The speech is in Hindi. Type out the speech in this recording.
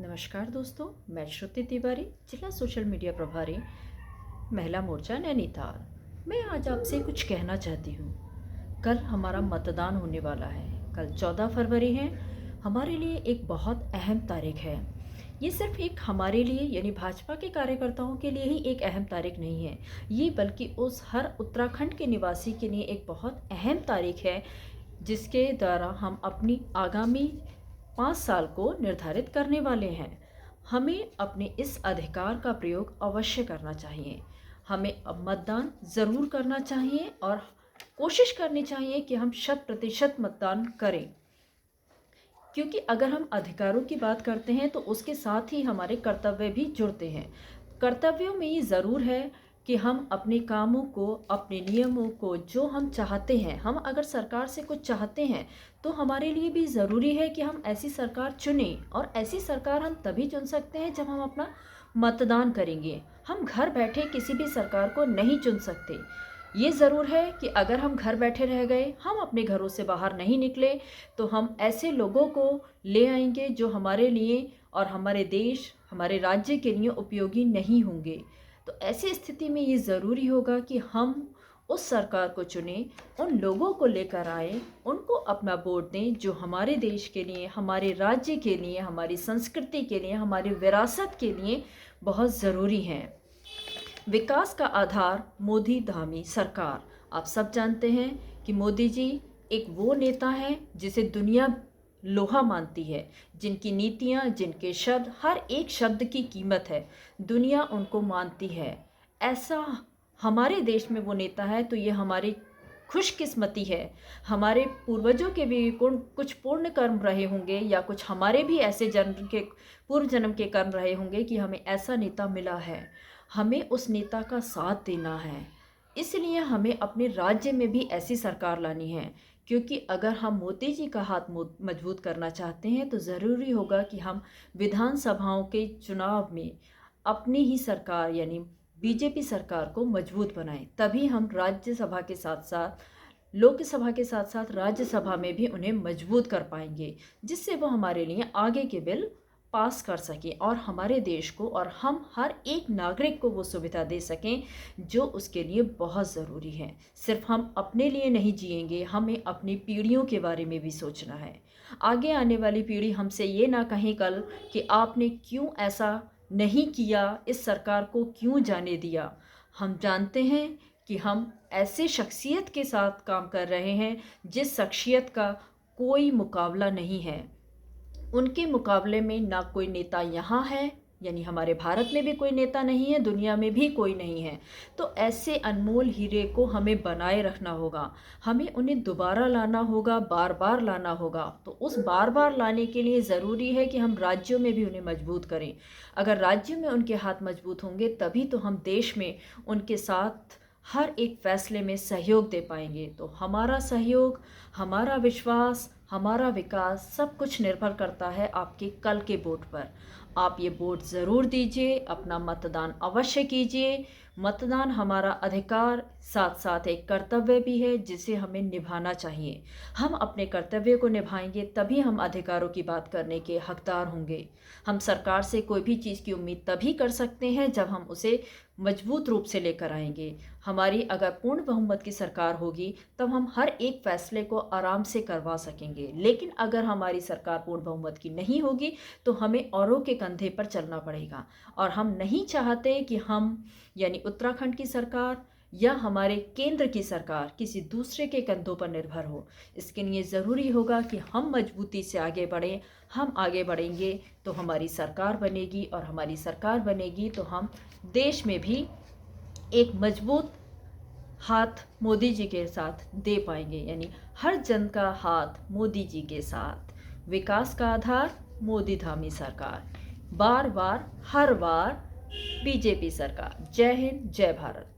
नमस्कार दोस्तों, मैं श्रुति तिवारी, जिला सोशल मीडिया प्रभारी, महिला मोर्चा नैनीताल। मैं आज आपसे कुछ कहना चाहती हूँ। कल हमारा मतदान होने वाला है। कल 14 फरवरी है। हमारे लिए एक बहुत अहम तारीख है। ये सिर्फ एक हमारे लिए यानी भाजपा के कार्यकर्ताओं के लिए ही एक अहम तारीख नहीं है, ये बल्कि उस हर उत्तराखंड के निवासी के लिए एक बहुत अहम तारीख है, जिसके द्वारा हम अपनी आगामी 5 साल को निर्धारित करने वाले हैं। हमें अपने इस अधिकार का प्रयोग अवश्य करना चाहिए। हमें अब मतदान ज़रूर करना चाहिए और कोशिश करनी चाहिए कि हम 100% मतदान करें, क्योंकि अगर हम अधिकारों की बात करते हैं तो उसके साथ ही हमारे कर्तव्य भी जुड़ते हैं। कर्तव्यों में ये ज़रूर है कि हम अपने कामों को, अपने नियमों को, जो हम चाहते हैं, हम अगर सरकार से कुछ चाहते हैं तो हमारे लिए भी ज़रूरी है कि हम ऐसी सरकार चुनें। और ऐसी सरकार हम तभी चुन सकते हैं जब हम अपना मतदान करेंगे। हम घर बैठे किसी भी सरकार को नहीं चुन सकते। ये ज़रूर है कि अगर हम घर बैठे रह गए, हम अपने घरों से बाहर नहीं निकले, तो हम ऐसे लोगों को ले आएंगे जो हमारे लिए और हमारे देश, हमारे राज्य के लिए उपयोगी नहीं होंगे। तो ऐसी स्थिति में ये ज़रूरी होगा कि हम उस सरकार को चुनें, उन लोगों को लेकर आए, उनको अपना वोट दें जो हमारे देश के लिए, हमारे राज्य के लिए, हमारी संस्कृति के लिए, हमारी विरासत के लिए बहुत ज़रूरी हैं। विकास का आधार मोदी धामी सरकार। आप सब जानते हैं कि मोदी जी एक वो नेता है जिसे दुनिया लोहा मानती है, जिनकी नीतियाँ, जिनके शब्द, हर एक शब्द की कीमत है, दुनिया उनको मानती है। ऐसा हमारे देश में वो नेता है तो ये हमारी खुशकिस्मती है। हमारे पूर्वजों के भी कुछ पुण्य कर्म रहे होंगे, या कुछ हमारे भी ऐसे जन्म के, पूर्व जन्म के कर्म रहे होंगे कि हमें ऐसा नेता मिला है। हमें उस नेता का साथ देना है। इसलिए हमें अपने राज्य में भी ऐसी सरकार लानी है, क्योंकि अगर हम मोदी जी का हाथ मजबूत करना चाहते हैं तो ज़रूरी होगा कि हम विधानसभाओं के चुनाव में अपनी ही सरकार यानी बीजेपी सरकार को मजबूत बनाएं। तभी हम राज्यसभा के साथ साथ, लोकसभा के साथ साथ राज्यसभा में भी उन्हें मजबूत कर पाएंगे, जिससे वो हमारे लिए आगे के बिल पास कर सकें और हमारे देश को और हम हर एक नागरिक को वो सुविधा दे सकें जो उसके लिए बहुत ज़रूरी है। सिर्फ हम अपने लिए नहीं जिएंगे, हमें अपनी पीढ़ियों के बारे में भी सोचना है। आगे आने वाली पीढ़ी हमसे ये ना कहे कल कि आपने क्यों ऐसा नहीं किया, इस सरकार को क्यों जाने दिया। हम जानते हैं कि हम ऐसे शख्सियत के साथ काम कर रहे हैं जिस शख्सियत का कोई मुकाबला नहीं है। उनके मुकाबले में ना कोई नेता यहाँ है, यानी हमारे भारत में भी कोई नेता नहीं है, दुनिया में भी कोई नहीं है। तो ऐसे अनमोल हीरे को हमें बनाए रखना होगा, हमें उन्हें दोबारा लाना होगा, बार बार लाना होगा। तो उस बार बार लाने के लिए ज़रूरी है कि हम राज्यों में भी उन्हें मजबूत करें। अगर राज्यों में उनके हाथ मजबूत होंगे तभी तो हम देश में उनके साथ हर एक फैसले में सहयोग दे पाएंगे। तो हमारा सहयोग, हमारा विश्वास, हमारा विकास सब कुछ निर्भर करता है आपके कल के वोट पर। आप ये वोट ज़रूर दीजिए, अपना मतदान अवश्य कीजिए। मतदान हमारा अधिकार, साथ साथ एक कर्तव्य भी है जिसे हमें निभाना चाहिए। हम अपने कर्तव्य को निभाएंगे तभी हम अधिकारों की बात करने के हकदार होंगे। हम सरकार से कोई भी चीज़ की उम्मीद तभी कर सकते हैं जब हम उसे मजबूत रूप से लेकर आएंगे। हमारी अगर पूर्ण बहुमत की सरकार होगी तब हम हर एक फैसले को आराम से करवा सकेंगे। लेकिन अगर हमारी सरकार पूर्ण बहुमत की नहीं होगी तो हमें औरों के कंधे पर चलना पड़ेगा। और हम नहीं चाहते कि हम यानी उत्तराखंड की सरकार या हमारे केंद्र की सरकार किसी दूसरे के कंधों पर निर्भर हो। इसके लिए ज़रूरी होगा कि हम मजबूती से आगे बढ़ें। हम आगे बढ़ेंगे तो हमारी सरकार बनेगी, और हमारी सरकार बनेगी तो हम देश में भी एक मजबूत हाथ मोदी जी के साथ दे पाएंगे, यानी हर जन का हाथ मोदी जी के साथ। विकास का आधार मोदी धामी सरकार, बार बार हर बार बीजेपी सरकार। जय हिंद, जय भारत।